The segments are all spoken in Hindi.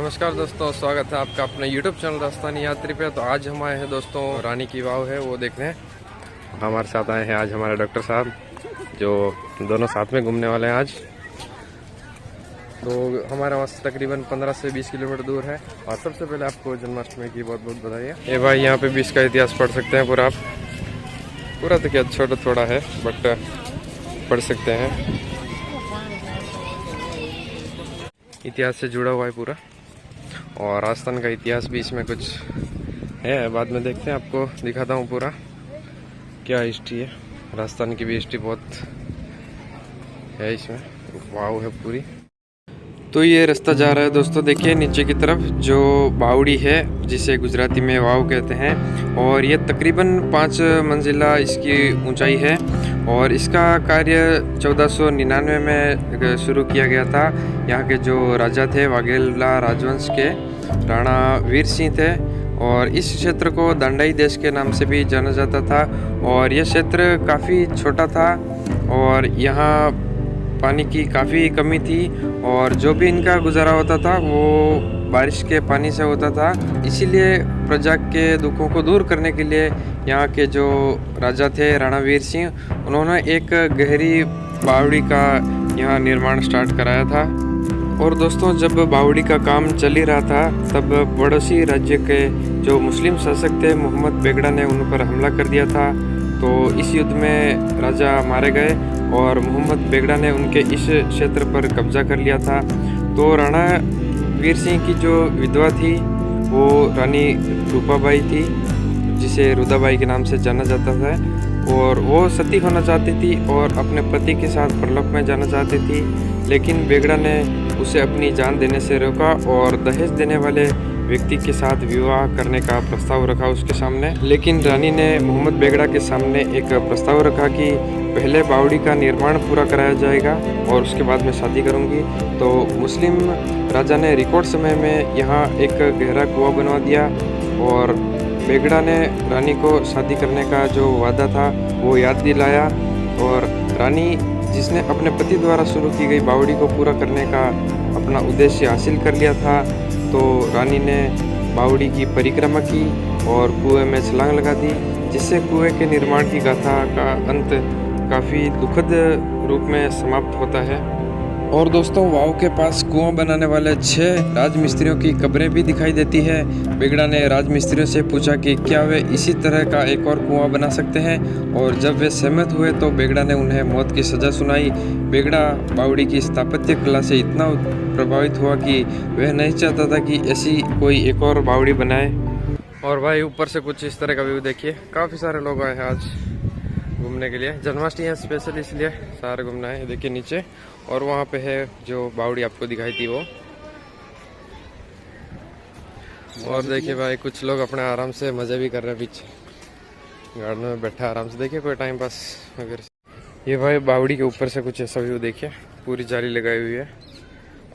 नमस्कार दोस्तों, स्वागत है आपका अपने YouTube चैनल राजस्थानी यात्री पे। तो आज हम आए हैं दोस्तों, रानी की वाव है वो देखने। हमारे साथ आए हैं आज हमारे डॉक्टर साहब, जो दोनों साथ में घूमने वाले हैं आज। तो हमारे वहाँ से तकरीबन 15 से 20 किलोमीटर दूर है। और सबसे पहले आपको जन्माष्टमी की बहुत बहुत बधाई है। ये भाई यहाँ पे भी इसका इतिहास पढ़ सकते हैं पूरा आप। पूरा तो क्या, छोटा थोड़ा है बट पढ़ सकते हैं। इतिहास से जुड़ा हुआ है पूरा, और राजस्थान का इतिहास भी इसमें कुछ है। बाद में देखते हैं, आपको दिखाता हूँ पूरा क्या हिस्ट्री है। राजस्थान की भी हिस्ट्री बहुत है इसमें, वाव है पूरी। तो ये रास्ता जा रहा है दोस्तों, देखिए नीचे की तरफ जो बावड़ी है, जिसे गुजराती में वाव कहते हैं। और ये तकरीबन 5 मंजिला इसकी ऊंचाई है। और इसका कार्य 1499 में शुरू किया गया था। यहाँ के जो राजा थे, वाघेला राजवंश के राणा वीर सिंह थे। और इस क्षेत्र को दंडाई देश के नाम से भी जाना जाता था। और यह क्षेत्र काफ़ी छोटा था और यहाँ पानी की काफ़ी कमी थी। और जो भी इनका गुजारा होता था वो बारिश के पानी से होता था। इसीलिए प्रजा के दुखों को दूर करने के लिए यहाँ के जो राजा थे राणा वीर सिंह, उन्होंने एक गहरी बावड़ी का यहाँ निर्माण स्टार्ट कराया था। और दोस्तों, जब बावड़ी का काम चल ही रहा था, तब पड़ोसी राज्य के जो मुस्लिम शासक थे मोहम्मद बेगड़ा ने उन पर हमला कर दिया था। तो इस युद्ध में राजा मारे गए और मोहम्मद बेगड़ा ने उनके इस क्षेत्र पर कब्जा कर लिया था। तो राणा वीर सिंह की जो विधवा थी वो रानी रूपाबाई थी, जिसे रुदाबाई के नाम से जाना जाता था। और वो सती होना चाहती थी और अपने पति के साथ परलोक में जाना चाहती थी। लेकिन बेगड़ा ने उसे अपनी जान देने से रोका और दहेज देने वाले व्यक्ति के साथ विवाह करने का प्रस्ताव रखा उसके सामने। लेकिन रानी ने मोहम्मद बेगड़ा के सामने एक प्रस्ताव रखा कि पहले बावड़ी का निर्माण पूरा कराया जाएगा और उसके बाद मैं शादी करूंगी। तो मुस्लिम राजा ने रिकॉर्ड समय में यहाँ एक गहरा कुआं बनवा दिया। और बेगड़ा ने रानी को शादी करने का जो वादा था वो याद दिलाया। और रानी, जिसने अपने पति द्वारा शुरू की गई बावड़ी को पूरा करने का अपना उद्देश्य हासिल कर लिया था, तो रानी ने बावड़ी की परिक्रमा की और कुएं में छलांग लगा दी, जिससे कुएं के निर्माण की गाथा का अंत काफ़ी दुखद रूप में समाप्त होता है। और दोस्तों, वाव के पास कुआं बनाने वाले 6 राजमिस्त्रियों की कब्रें भी दिखाई देती है। बेगड़ा ने राजमिस्त्रियों से पूछा कि क्या वे इसी तरह का एक और कुआं बना सकते हैं। और जब वे सहमत हुए तो बेगड़ा ने उन्हें मौत की सज़ा सुनाई। बेगड़ा बावड़ी की स्थापत्य कला से इतना प्रभावित हुआ कि वह नहीं चाहता था कि ऐसी कोई एक और बावड़ी बनाए। और भाई, ऊपर से कुछ इस तरह का व्यू देखिए। काफ़ी सारे लोग आए हैं आज घूमने के लिए। जन्माष्टमी है स्पेशल, इसलिए सारे घूमना है। देखिए नीचे, और वहाँ पे है जो बावड़ी आपको दिखाई थी वो। और देखिए भाई, कुछ लोग अपने आराम से मज़े भी कर रहे हैं, पीछे गार्डन में बैठा आराम से। देखिए कोई टाइम पास वगैरह। ये भाई बावड़ी के ऊपर से कुछ ऐसा व्यू देखिए। पूरी जाली लगाई हुई है,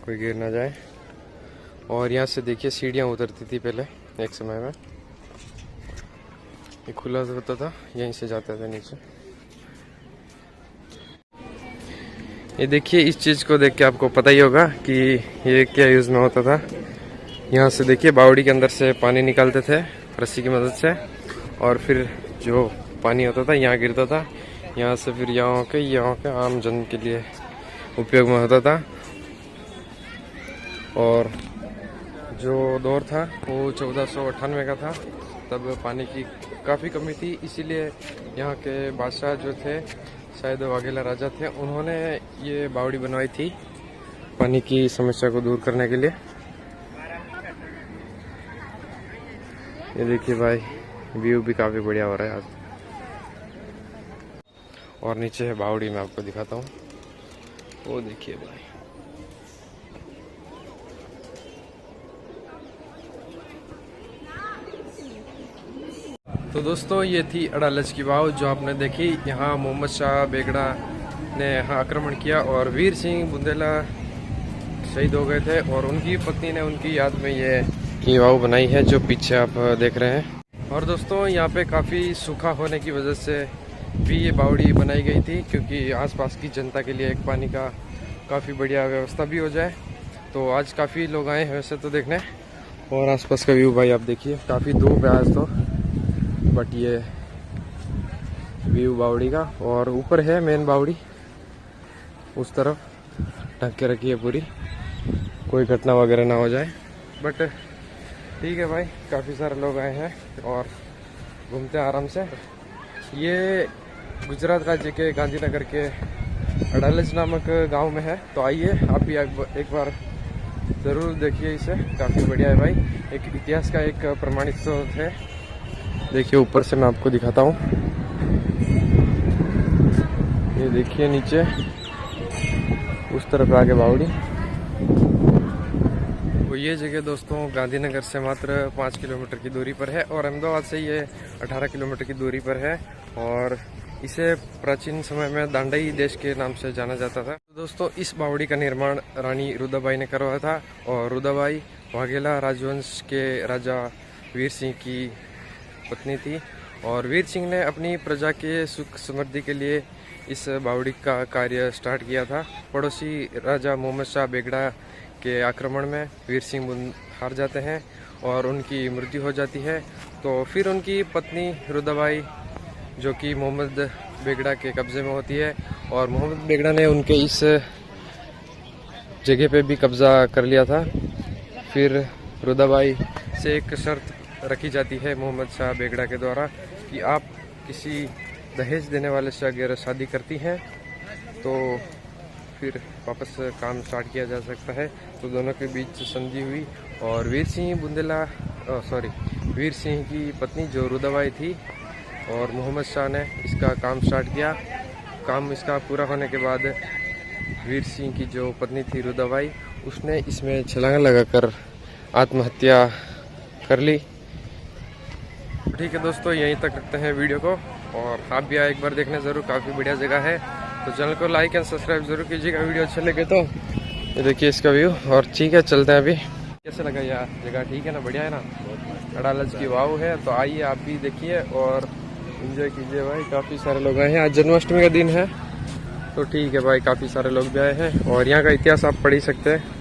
कोई गिर ना जाए। और यहाँ से देखिए सीढ़ियाँ उतरती थी पहले एक समय में। ये खुला होता था, यहीं से जाते थे नीचे। ये देखिए, इस चीज़ को देख के आपको पता ही होगा कि ये क्या यूज़ में होता था। यहाँ से देखिए बावड़ी के अंदर से पानी निकालते थे रस्सी की मदद से। और फिर जो पानी होता था यहाँ गिरता था। यहाँ से फिर यहाँ के आम जन के लिए उपयोग में होता था। और जो दौर था वो 1498 का था। तब पानी की काफ़ी कमी थी, इसीलिए यहाँ के बादशाह जो थे, शायद वाघेला राजा थे, उन्होंने ये बावड़ी बनवाई थी पानी की समस्या को दूर करने के लिए। ये देखिए भाई, व्यू भी काफ़ी बढ़िया हो रहा है आज। और नीचे है बावड़ी, मैं आपको दिखाता हूँ, वो देखिए भाई। तो दोस्तों, ये थी अड़ालज की वाव जो आपने देखी। यहाँ मोहम्मद शाह बेगड़ा ने यहाँ आक्रमण किया और वीर सिंह बुंदेला शहीद हो गए थे। और उनकी पत्नी ने उनकी याद में ये वाव बनाई है जो पीछे आप देख रहे हैं। और दोस्तों, यहाँ पे काफ़ी सूखा होने की वजह से भी ये बावड़ी बनाई गई थी, क्योंकि आसपास की जनता के लिए एक पानी का काफ़ी बढ़िया व्यवस्था भी हो जाए। तो आज काफ़ी लोग आए हैं वैसे तो देखने। और आसपास का व्यू भाई आप देखिए, काफ़ी धूप है आज तो, बट ये व्यू बावड़ी का। और ऊपर है मेन बावड़ी, उस तरफ ढक के रखी है पूरी, कोई घटना वगैरह ना हो जाए। बट ठीक है भाई, काफ़ी सारे लोग आए हैं और घूमते हैं आराम से। ये गुजरात राज्य के गांधीनगर के अडालज नामक गांव में है। तो आइए आप भी एक बार ज़रूर देखिए इसे, काफ़ी बढ़िया है भाई। एक इतिहास का एक प्रमाणित स्रोत है। देखिए ऊपर से मैं आपको दिखाता हूँ, ये देखिए नीचे उस तरफ आगे बावड़ी। तो ये जगह दोस्तों गांधीनगर से मात्र 5 किलोमीटर की दूरी पर है और अहमदाबाद से ये 18 किलोमीटर की दूरी पर है। और इसे प्राचीन समय में दांडई देश के नाम से जाना जाता था। तो दोस्तों इस बावड़ी का निर्माण रानी रुदाबाई ने करवाया था और रुदाबाई वाघेला राजवंश के राजा वीर सिंह की पत्नी थी। और वीर सिंह ने अपनी प्रजा के सुख समृद्धि के लिए इस बावड़ी का कार्य स्टार्ट किया था। पड़ोसी राजा मोहम्मद शाह बेगड़ा के आक्रमण में वीर सिंह हार जाते हैं और उनकी मृत्यु हो जाती है। तो फिर उनकी पत्नी रुदाबाई, जो कि मोहम्मद बेगड़ा के कब्जे में होती है, और मोहम्मद बेगड़ा ने उनके इस जगह पे भी कब्जा कर लिया था। फिर रुदाबाई से एक शर्त रखी जाती है मोहम्मद शाह बेगड़ा के द्वारा कि आप किसी दहेज देने वाले से अगर शादी करती हैं तो फिर वापस काम स्टार्ट किया जा सकता है। तो दोनों के बीच संधि हुई और वीर सिंह की पत्नी जो रुदाबाई थी और मोहम्मद शाह ने इसका काम स्टार्ट किया। काम इसका पूरा होने के बाद वीर सिंह की जो पत्नी थी रुदाबाई, उसने इसमें छलांग लगाकर आत्महत्या कर ली। ठीक है दोस्तों, यहीं तक रखते हैं वीडियो को और आप भी एक बार देखने ज़रूर, काफ़ी बढ़िया जगह है। तो चैनल को लाइक एंड सब्सक्राइब जरूर कीजिएगा वीडियो अच्छा लगे तो। ये देखिए इसका व्यू। और ठीक है, चलते हैं अभी। कैसे लगा यार जगह? ठीक है ना, बढ़िया है ना, अडालज की वाव है। तो आइए आप भी देखिए और एंजॉय कीजिए भाई। काफ़ी सारे लोग आए हैं, आज जन्माष्टमी का दिन है तो ठीक है भाई, काफ़ी सारे लोग भी आए हैं और यहाँ का इतिहास आप पढ़ ही सकते हैं।